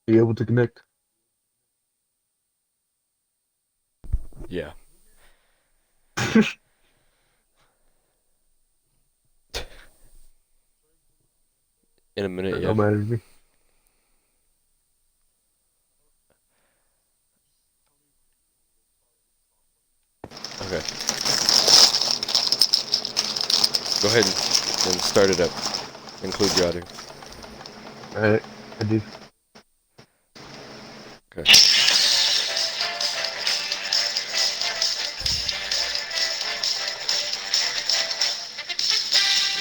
Be able to connect. Yeah. In a minute, That yeah. don't matter to me. Okay. Go ahead and start it up. Include your audio. All right, I do. Okay.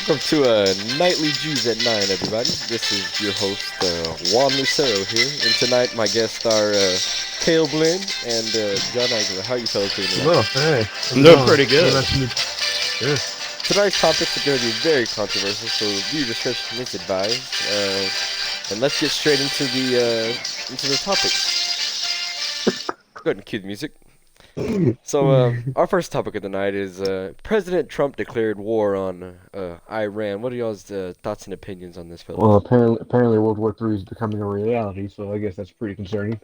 Welcome to Nightly Jews at 9, everybody. This is your host, Juan Lucero here. And tonight, my guests are Caleb Lynn and John Aguilar. How are you fellas doing tonight? Well, hey, how's I'm it doing going? pretty Really good. nice to meet you. Yeah. Tonight's topics are going to be very controversial, so viewer discretion is advised. And let's get straight into the topics. Go ahead and cue the music. So, our first topic of the night is President Trump declared war on Iran. What are y'all's thoughts and opinions on this, Well, fellas? apparently World War III is becoming a reality, so I guess that's pretty concerning.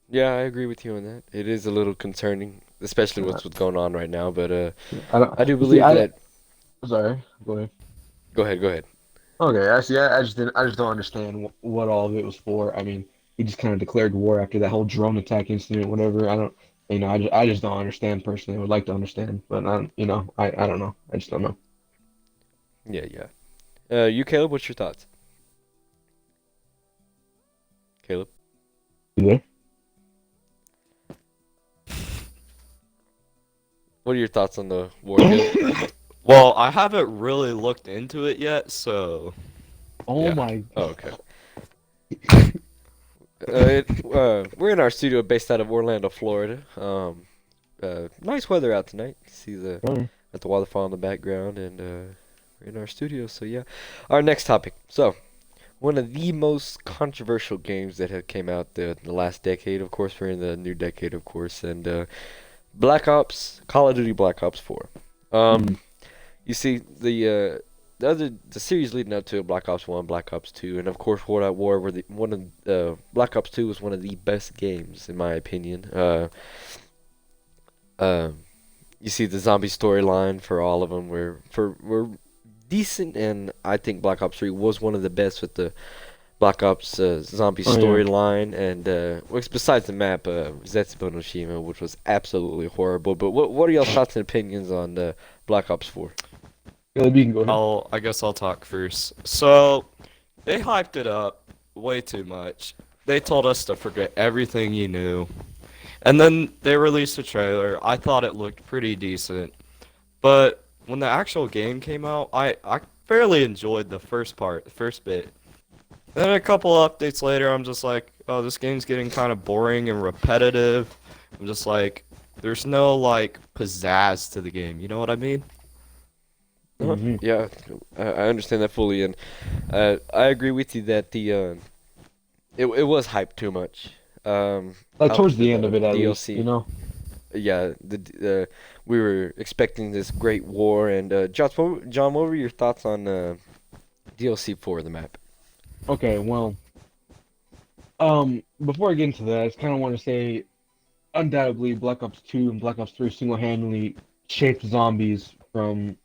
Yeah, I agree with you on that. It is a little concerning, especially Uh, what's going on right now. But I don't. I do You see, believe that. sorry. Go ahead. Go ahead, go ahead. Okay, I just didn't. I just don't understand what all of it was for. I mean, he just kind of declared war after that whole drone attack incident, whatever. I don't. I just don't understand personally. I would like to understand, but I don't know. I just don't know. Yeah, yeah. You, Caleb, what's your thoughts? Caleb, You there? what are your thoughts on the war, Caleb? Well, I haven't really looked into it yet, so Oh Yeah. my. Oh, okay. We're in our studio based out of Orlando, Florida. Nice weather out tonight. You see the God. at the waterfall in the background, and we're in our studio. So yeah, our next topic. So one of the most controversial games that have came out the last decade. Of course, we're in the new decade, of course, and Black Ops, Call of Duty Black Ops 4. Um, Mm. you see the series leading up to Black Ops 1, Black Ops 2, and of course World at War were the one of Black Ops 2 was one of the best games in my opinion. Um, you see the zombie storyline for all of them were decent, and I think Black Ops 3 was one of the best with the Black Ops zombie Oh yeah. storyline, and besides the map, Zetsubo no Shima, which was absolutely horrible. But what are y'all's thoughts and opinions on Black Ops 4? Yeah, you can go ahead. I guess I'll talk first. So, they hyped it up way too much. They told us to forget everything you knew. And then they released a trailer. I thought it looked pretty decent. But when the actual game came out, I fairly enjoyed the first part, the first bit. Then a couple updates later, I'm just like, oh, this game's getting kind of boring and repetitive. I'm just like, there's no like pizzazz to the game. You know what I mean? Uh-huh. Hmm. Yeah, I understand that fully, and I agree with you that it was hyped too much. Like Out towards for the end the of it, at least, you DLC. know. Yeah, we were expecting this great war, and John, what were your thoughts on DLC 4 of the map? Okay, well, before I get into that, I just kind of want to say, undoubtedly, Black Ops 2 and Black Ops 3 single-handedly shaped zombies from,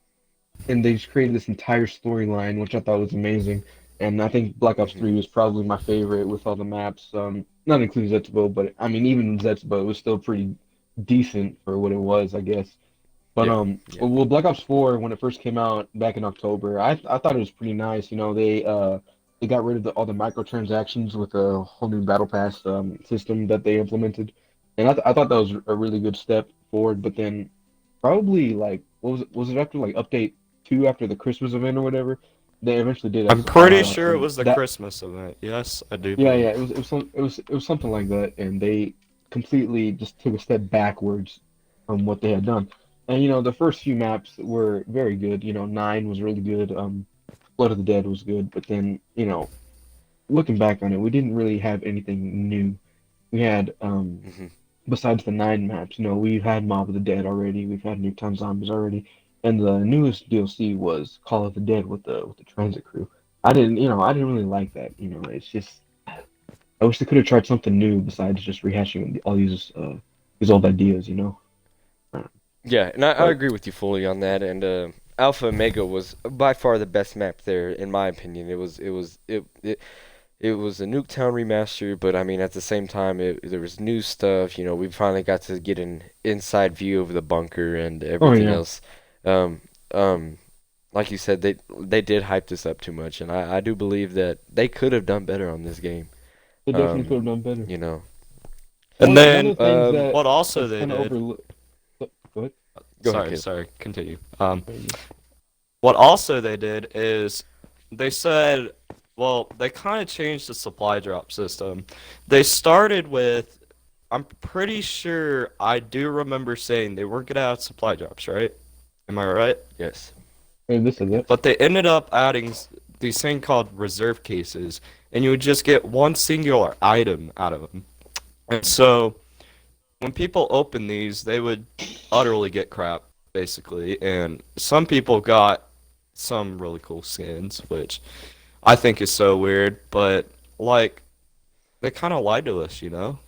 and they just created this entire storyline, which I thought was amazing. And I think Black Ops Hmm. 3 was probably my favorite with all the maps, not including Zetsubo, but I mean, even Zetsubo, it was still pretty decent for what it was, I guess. But Yeah, yeah. well, Black Ops 4 when it first came out back in October, I thought it was pretty nice. You know, they got rid of all the microtransactions with a whole new battle pass system that they implemented, and I thought that was a really good step forward. But then probably like what was it? Was it after like update 2 after the Christmas event or whatever? They eventually did I'm pretty sure it was the that Christmas event. Yes, I do yeah, believe. yeah, it was something like that, and they completely just took a step backwards from what they had done. And the first few maps were very good. Nine was really good. Blood of the Dead was good, but then looking back on it, we didn't really have anything new. We had Hmm. besides the nine maps, we've had Mob of the Dead already. We've had Nuketown Zombies already, and the newest DLC was Call of the Dead with the Transit Crew. I didn't really like that. It's just. I wish they could have tried something new besides just rehashing all these old ideas, you know. Yeah, and I But agree with you fully on that. And Alpha Omega was by far the best map there, in my opinion. It was a Nuketown remaster, but I mean at the same time, there was new stuff. You know, we finally got to get an inside view of the bunker and oh everything yeah, else. Um, um, like you said, they did hype this up too much, and I do believe that they could have done better on this game. they definitely could Um, have done better. you know, And One then of the things what also that's they kind of did. overlooked. Go ahead. go ahead, Sorry, kid. sorry. Continue. There you What also they did is they said, well, they kind of changed the supply drop system. They started with, I'm pretty sure I do remember saying they weren't gonna have supply drops, right? Am I right? Yes. go. This is it. But they ended up adding these thing called reserve cases, and you would just get one singular item out of them. And so when people open these, they would utterly get crap, basically. And some people got some really cool skins, which I think is so weird, but like they kind of lied to us, you know?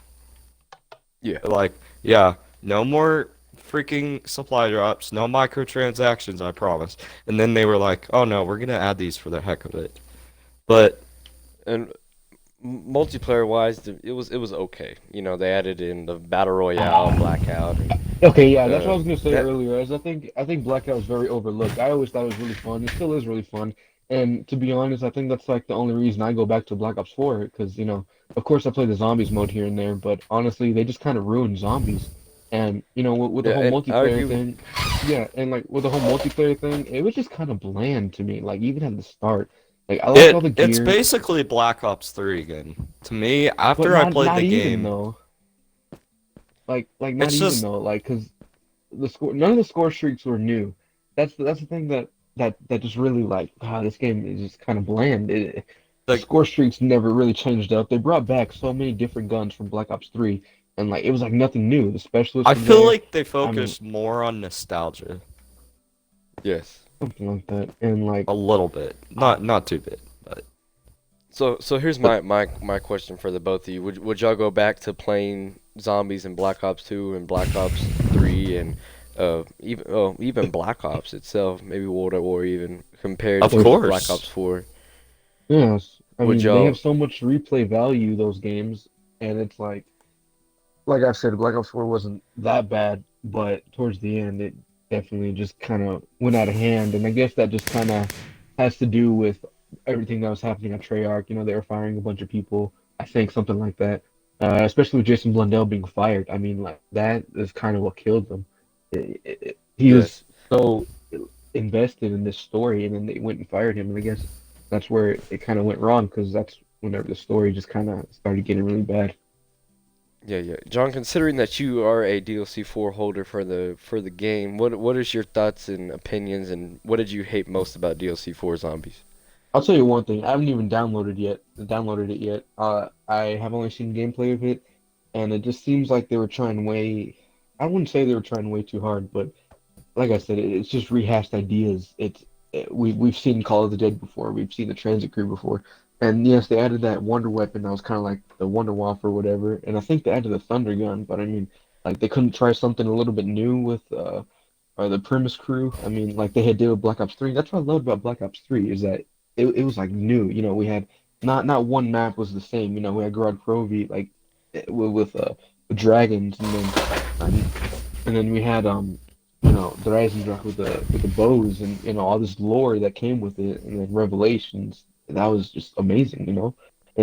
Yeah. Like, yeah, no more freaking supply drops, no microtransactions, I promise. And then they were like, "Oh no, we're gonna add these for the heck of it." But And multiplayer wise, it was okay. You know, they added in the battle royale, blackout, and Okay, yeah, that's what I was gonna say that earlier. As I think Blackout was very overlooked. I always thought it was really fun. It still is really fun. And to be honest, I think that's like the only reason I go back to Black Ops 4 because of course I play the zombies mode here and there, but honestly, they just kind of ruined zombies. And with the yeah, whole and I multiplayer agree with thing, yeah, and like with the whole multiplayer thing, it was just kind of bland to me. Like even at the start, like I liked all the it's gear, basically Black Ops 3 again. To me, but after I not played not the even game, though. Like not it's even just though. Like because none of the score streaks were new. That's the thing that just really like this game is just kind of bland. The the score streaks never really changed up. They brought back so many different guns from Black Ops 3, and like it was like nothing new. The specialists I were feel there. like they I mean, focused more on nostalgia. yes. something like that, and like A little bit. Not too bit, but So here's but my question for the both of you. Would y'all go back to playing zombies in Black Ops 2 and Black Ops 3 and even Black Ops itself, maybe World at War even compared of there's to Black Ops course. 4? yes, I Would mean they y'all have so much replay value those games, and it's like I said, Black Ops 4 wasn't that bad, but towards the end, it definitely just kind of went out of hand. And I guess that just kind of has to do with everything that was happening at Treyarch. They were firing a bunch of people. I think something like that. Especially with Jason Blundell being fired. I mean, like that is kind of what killed them. He yes. was so invested in this story, and then they went and fired him. And I guess that's where it kind of went wrong because that's whenever the story just kind of started getting really bad. Yeah, yeah. John, considering that you are a DLC 4 holder for the game, what is your thoughts and opinions and what did you hate most about DLC 4 Zombies? I'll tell you one thing. I haven't even downloaded it yet. I have only seen gameplay of it, and it just seems like they were trying way. I wouldn't say they were trying way too hard, but like I said, it's just rehashed ideas. We've seen Call of the Dead before. We've seen the Transit Crew before, and yes, they added that Wonder Weapon. That was kind of like the Wonder Waff or whatever. And I think they added the Thunder Gun, but I mean, like they couldn't try something a little bit new with or the Primus crew. I mean, like they had did with Black Ops 3. That's what I loved about Black Ops 3 is that it was like new. We had not one map was the same. We had Grad Provi like with dragons, um, and then we had the Reisendruck with the bows and all this lore that came with it, and then Revelations. That was just amazing. And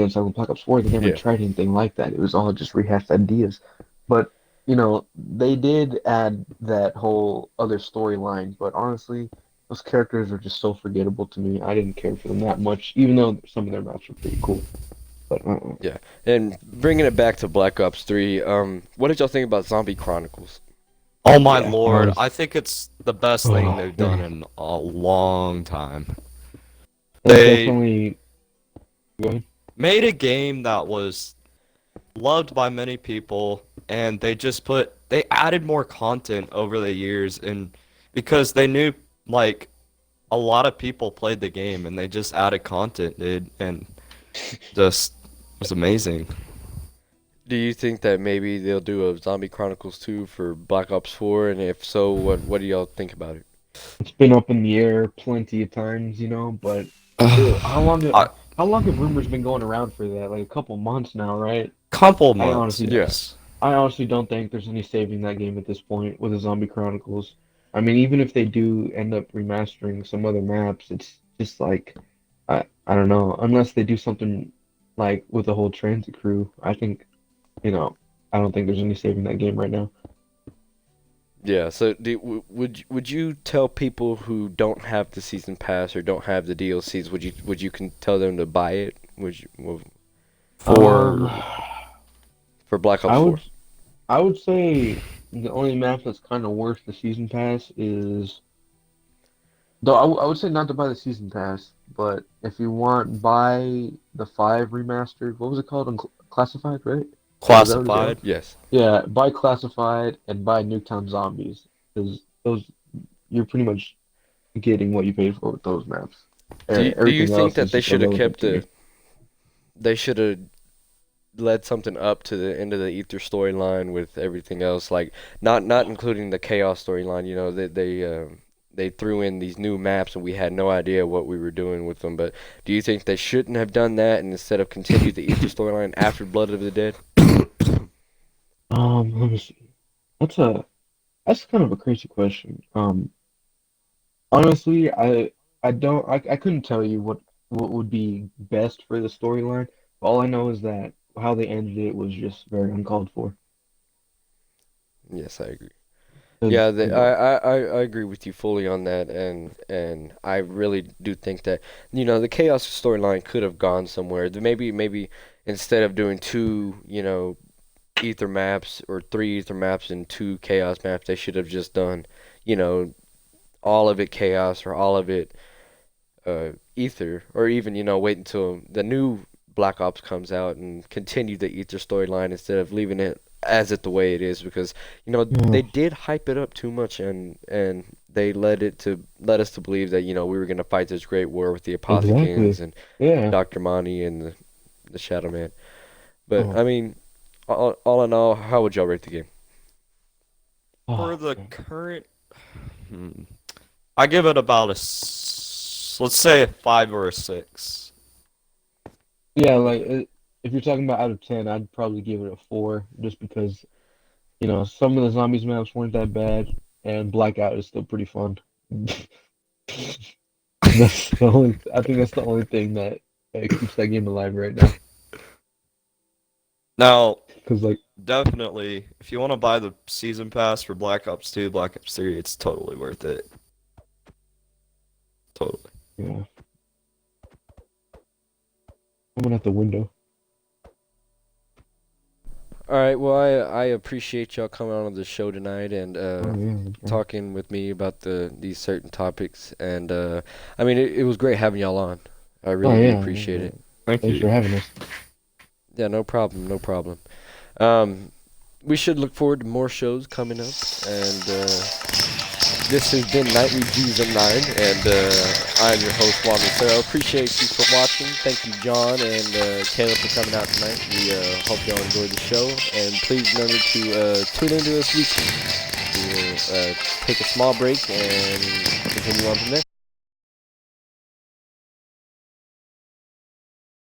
it's like with Black Ops 4, they never Yeah. tried anything like that. It was all just rehashed ideas. But they did add that whole other storyline, but honestly, those characters are just so forgettable to me. I didn't care for them that much, even though some of their maps were pretty cool. But Yeah. And bringing it back to Black Ops 3, what did y'all think about Zombie Chronicles? Oh my yeah, lord, I think it's the best thing oh they've done man, in a long time. that's They definitely go ahead. made a game that was loved by many people, and they added more content over the years, and because they knew like a lot of people played the game, and they just added content, dude, and just was amazing. Do you think that maybe they'll do a Zombie Chronicles 2 for Black Ops 4? And if so, what do y'all think about it? It's been up in the air plenty of times, but how long A how long have rumors been going around for that? Like a couple months now, right? couple I months, honestly Yeah. yes. I honestly don't think there's any saving that game at this point with the Zombie Chronicles. I mean, even if they do end up remastering some other maps, it's just like I don't know. Unless they do something like with the whole transit crew, I think, I don't think there's any saving that game right now. Yeah, so would you tell people who don't have the season pass or don't have the DLCs, would you can tell them to buy it? For Um, For Black I Ops 4? would I would say the only map that's kind of worth the season pass is though I would say not to buy the season pass, but if you want, buy the 5 remastered. What was it called? Classified, right? Was that what it's called? classified. Yes. Yeah, buy Classified and buy Nuketown Zombies because those you're pretty much getting what you paid for with those maps. Do you Everything think else that is they just should have irrelevant kept to me. they should have led something up to the end of the Ether storyline with everything else, like not including the Chaos storyline. They threw in these new maps and we had no idea what we were doing with them. But do you think they shouldn't have done that and instead of continued the Ether storyline after Blood of the Dead? Let me see. That's a that's kind of a crazy question. Honestly, I couldn't tell you what would be best for the storyline. All I know is that how they ended it was just very uncalled for. Yes, I agree. Yeah, 'Cause, I agree with you fully on that, and I really do think that the Chaos storyline could have gone somewhere. Maybe instead of doing two Ether maps or three Ether maps and two Chaos maps, they should have just done you know all of it Chaos or all of it Ether, or even wait until the new Black Ops comes out and continue the Ether storyline instead of leaving it as it the way it is, because yeah, they did hype it up too much, and they led us to believe that we were gonna fight this great war with the exactly. Apothicans and Yeah. Dr. Monty and the Shadow Man. But Oh, I mean, all in all, how would y'all rate the game? For oh, the man. current, hmm, I give it about let's say a 5 or a 6. Yeah, like if you're talking about out of 10, I'd probably give it a 4 just because, some of the zombies maps weren't that bad and Blackout is still pretty fun. I think that's the only thing that keeps that game alive right now. Now, Because like, definitely, if you want to buy the season pass for Black Ops 2, Black Ops 3, it's totally worth it. Totally. yeah, someone at the window. All right, well, I appreciate y'all coming on the show tonight and Oh yeah, okay. talking with me about these certain topics. And I mean, it was great having y'all on. I Oh really do yeah, appreciate yeah. it. Thank Thanks you. for having us. Yeah, no problem, no problem. We should look forward to more shows coming up. And this has been Night Reviews at 9, and I'm your host, Juan Lucero. Appreciate you for watching. Thank you, John and Caleb, for coming out tonight. We hope y'all enjoyed the show, and please remember to tune into us weekly. We will take a small break and continue on from there.